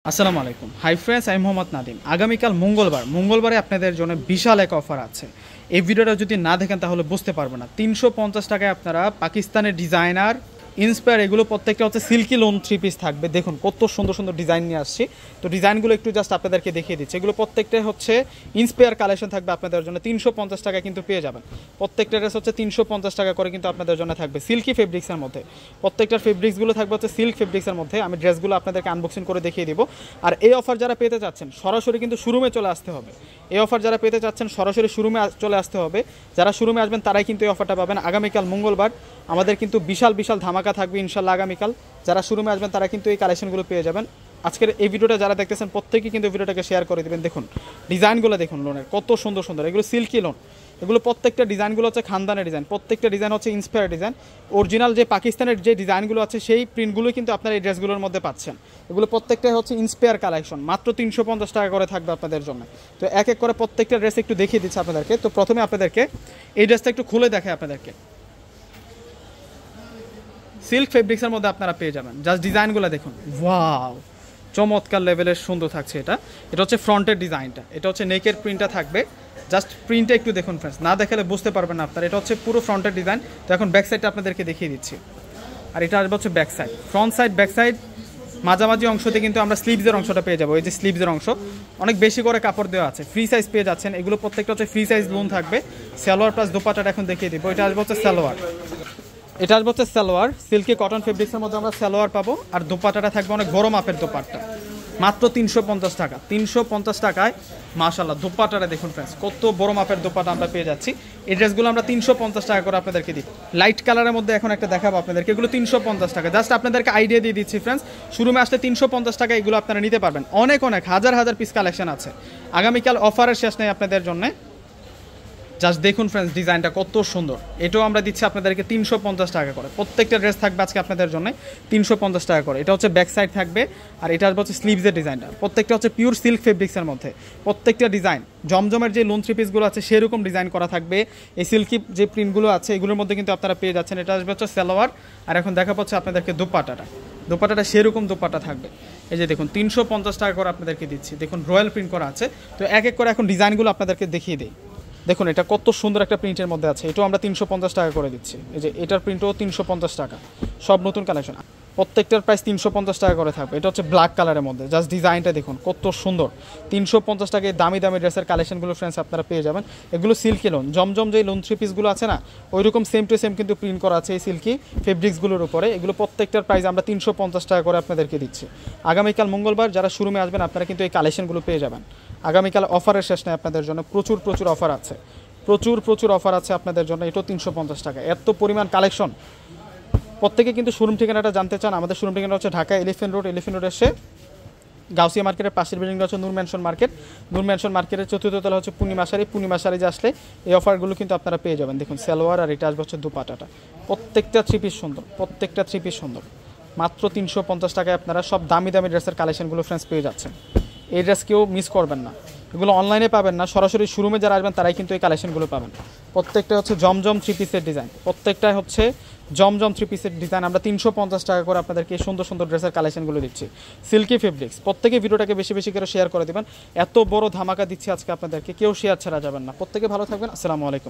আসসালামু আলাইকুম। Hi friends, আমি মোহাম্মদ নাদিম। আগামীকাল মঙ্গলবারে আপনাদের জন্য বিশাল এক অফার আছে। এই ভিডিওটা যদি না দেখেন তাহলে বুঝতে পারবেন না। 350 টাকায় আপনারা পাকিস্তানের ডিজাইনার ইন্সপায়ার এগুলো প্রত্যেকটা হচ্ছে সিল্কি লোন 3 পিস থাকবে। দেখুন কত সুন্দর সুন্দর ডিজাইন নিয়ে আসছি। তো ডিজাইনগুলো একটু জাস্ট আপনাদেরকে দেখিয়ে দিচ্ছি। এগুলো প্রত্যেকটাই হচ্ছে ইন্সপায়ার কালেকশন থাকবে আপনাদের জন্য। 350 টাকা কিন্তু পেয়ে যাবেন। প্রত্যেকটা ড্রেস হচ্ছে 350 টাকা করে কিন্তু আপনাদের জন্য থাকবে সিল্কি ফেব্রিক্সের মধ্যে। প্রত্যেকটার ফেব্রিক্সগুলো থাকবে হচ্ছে সিল্ক ফেব্রিক্সের মধ্যে। আমি ড্রেসগুলো আপনাদেরকে আনবক্সিং করে দেখিয়ে দিব। আর এই অফার যারা পেতে চাচ্ছেন সরাসরি কিন্তু শোরুমে চলে আসতে হবে। এই অফার যারা পেতে চাচ্ছেন সরাসরি শোরুমে চলে আসতে হবে। যারা শোরুমে আসবেন তারাই কিন্তু এই অফারটা পাবেন। আগামীকাল মঙ্গলবার আমাদের কিন্তু বিশাল ধামাকা থাকবে ইনশাল্লাহ। আগামীকাল যারা শোরুমে আসবেন তারা কিন্তু এই কালেকশনগুলো পেয়ে যাবেন। আজকের এই ভিডিওটা যারা দেখতেছেন প্রত্যেকেই কিন্তু ভিডিওটাকে শেয়ার করে দেবেন। দেখুন ডিজাইনগুলো দেখুন লোনের কত সুন্দর সুন্দর। এগুলো সিল্কি লোন, এগুলো প্রত্যেকটা ডিজাইনগুলো হচ্ছে খানদানের ডিজাইন। প্রত্যেকটা ডিজাইন হচ্ছে ইন্সপায়ার ডিজাইন। অরিজিনাল যে পাকিস্তানের যে ডিজাইনগুলো আছে সেই প্রিন্টগুলো কিন্তু আপনারা এই ড্রেসগুলোর মধ্যে পাচ্ছেন। এগুলো প্রত্যেকটাই হচ্ছে ইন্সপায়ার কালেকশন। মাত্র 350 টাকা করে থাকবে আপনাদের জন্য। তো এক এক করে প্রত্যেকটা ড্রেস একটু দেখিয়ে দিচ্ছে আপনাদেরকে। তো প্রথমে আপনাদেরকে এই ড্রেসটা একটু খুলে দেখায় আপনাদেরকে। সিল্ক ফেব্রিক্সের মধ্যে আপনারা পেয়ে যাবেন। জাস্ট ডিজাইনগুলো দেখুন, ওয়াও চমৎকার লেভেলের সুন্দর থাকছে। এটা হচ্ছে ফ্রন্টের ডিজাইনটা, এটা হচ্ছে নেকের প্রিন্টটা থাকবে। জাস্ট প্রিন্টটা একটু দেখুন ফ্রেন্ডস, না দেখালে বুঝতে পারবেন না আপনারা। এটা হচ্ছে পুরো ফ্রন্টের ডিজাইন। তো এখন ব্যাক সাইডটা আপনাদেরকে দেখিয়ে দিচ্ছি। আর এটা আসবে হচ্ছে back side, front side back side মাঝামাঝি অংশতে কিন্তু আমরা স্লিভসের অংশটা পেয়ে যাবো। এই যে স্লিভসের অংশ অনেক বেশি করে কাপড় দেওয়া আছে, ফ্রি সাইজ পেয়ে যাচ্ছেন। এগুলো প্রত্যেকটা হচ্ছে ফ্রি সাইজ লোন থাকবে। সালোয়ার প্লাস দোপাট্টাটা এখন দেখিয়ে দিব। এটা আসবে হচ্ছে সালোয়ার, এটা আসবে হচ্ছে সালোয়ার সিল্কি কটন ফেব্রিক্সের মধ্যে আমরা সালোয়ার পাবো। আর দোপাট্টাটা থাকবে অনেক বড় মাপের দোপাট্টা, মাত্র 350 টাকা। 350 টাকায় মাশাআল্লাহ দোপাট্টাটা দেখুন ফ্রেন্ডস, কত বড় মাপের দোপাট্টা আমরা পেয়ে যাচ্ছি। এই ড্রেসগুলো আমরা 350 টাকা করে আপনাদেরকে দিই। লাইট কালারের মধ্যে এখন একটা দেখাবো আপনাদেরকে, এগুলো 350 টাকা। জাস্ট আপনাদেরকে আইডিয়া দিয়ে দিচ্ছি ফ্রেন্ডস, শোরুমে আসলে 350 টাকা এগুলো আপনারা নিতে পারবেন। অনেক হাজার পিস কালেকশন আছে। আগামীকাল অফারের শেষ নেই আপনাদের জন্য। জাস্ট দেখুন ফ্রেন্ডস ডিজাইনটা কত সুন্দর। এটাও আমরা দিচ্ছি আপনাদেরকে 350 টাকা করে। প্রত্যেকটা ড্রেস থাকবে আজকে আপনাদের জন্য 350 টাকা করে। এটা হচ্ছে ব্যাক সাইড থাকবে। আর এটা হচ্ছে স্লিভসের ডিজাইনটা। প্রত্যেকটা হচ্ছে পিওর সিল্ক ফেব্রিক্সের মধ্যে। প্রত্যেকটা ডিজাইন জমজমের যে লোন 3 পিসগুলো আছে সেরকম ডিজাইন করা থাকবে। এই সিল্কি যে প্রিন্টগুলো আছে এগুলোর মধ্যে কিন্তু আপনারা পেয়ে যাচ্ছেন। এটা আসবে হচ্ছে সালোয়ার। আর এখন দেখা পাচ্ছে আপনাদেরকে দোপাট্টাটা সেরকম দোপাট্টা থাকবে। এই যে দেখুন 350 টাকা করে আপনাদেরকে দিচ্ছি। দেখুন রয়্যাল প্রিন্ট করা আছে। তো এক এক করে এখন ডিজাইনগুলো আপনাদেরকে দেখিয়ে দিই। দেখুন এটা কত সুন্দর একটা প্রিন্টের মধ্যে আছে। এটাও আমরা 350 টাকা করে দিচ্ছি। এই যে এটার প্রিন্টও 350 টাকা। সব নতুন কালেকশন, প্রত্যেকটার প্রাইস 350 টাকা করে থাকবে। এটা হচ্ছে ব্ল্যাক কালারের মধ্যে। জাস্ট ডিজাইনটা দেখুন কত সুন্দর। 350 টাকায় দামি ড্রেসের কালেকশনগুলো ফ্রেন্ডস আপনারা পেয়ে যাবেন। এগুলো সিল্কি লোন, জমজম যে লোন 3 পিসগুলো আছে না ওইরকম সেম টু সেম কিন্তু প্রিন্ট করা আছে এই সিল্কি ফেব্রিক্সগুলোর উপরে। এগুলো প্রত্যেকটার প্রাইস আমরা 350 টাকা করে আপনাদেরকে দিচ্ছি। আগামীকাল মঙ্গলবার যারা শোরুমে আসবেন আপনারা কিন্তু এই কালেকশনগুলো পেয়ে যাবেন। আগামীকাল অফারের শেষ নেই আপনাদের জন্য। প্রচুর অফার আছে, প্রচুর অফার আছে আপনাদের জন্য। এটাও 350 টাকা। এত পরিমাণ কালেকশন। প্রত্যেকে কিন্তু শোরুম ঠিকানাটা জানতে চান। আমাদের শোরুম ঠিকানা হচ্ছে ঢাকা এলিফেন্ট রোড এসে গাউসিয়া মার্কেটের পাশের বিল্ডিংটা হচ্ছে নূর ম্যানশন মার্কেটের চতুর্থ তলা হচ্ছে পূর্ণিমা শাড়ি যে আসলে এই অফারগুলো কিন্তু আপনারা পেয়ে যাবেন। দেখুন সালোয়ার আর এটা আসবে হচ্ছে দোপাট্টাটা। প্রত্যেকটা 3 পিস সুন্দর। মাত্র 350 টাকায় আপনারা সব দামি ড্রেসের কালেকশনগুলো ফ্রেন্ডস পেয়ে যাচ্ছেন। এই ড্রেস কেউ মিস করবেন না। এগুলো অনলাইনে পাবেন না, সরাসরি শোরুমে যারা আসবেন তারাই কিন্তু এই কালেকশনগুলো পাবেন। প্রত্যেকটা হচ্ছে জমজম 3 পিসের ডিজাইন। প্রত্যেকটাই হচ্ছে জমজম 3 পিসের ডিজাইন। আমরা 350 টাকা করে আপনাদেরকে সুন্দর ড্রেসের কালেকশনগুলো দিচ্ছি সিল্কি ফেব্রিক্স। প্রত্যেকে ভিডিওটাকে বেশি করে শেয়ার করে দেবেন। এত বড় ধামাকা দিচ্ছি আজকে আপনাদেরকে, কেউ শেয়ার ছাড়া যাবেন না। প্রত্যেকে ভালো থাকবেন। আসসালামু আলাইকুম।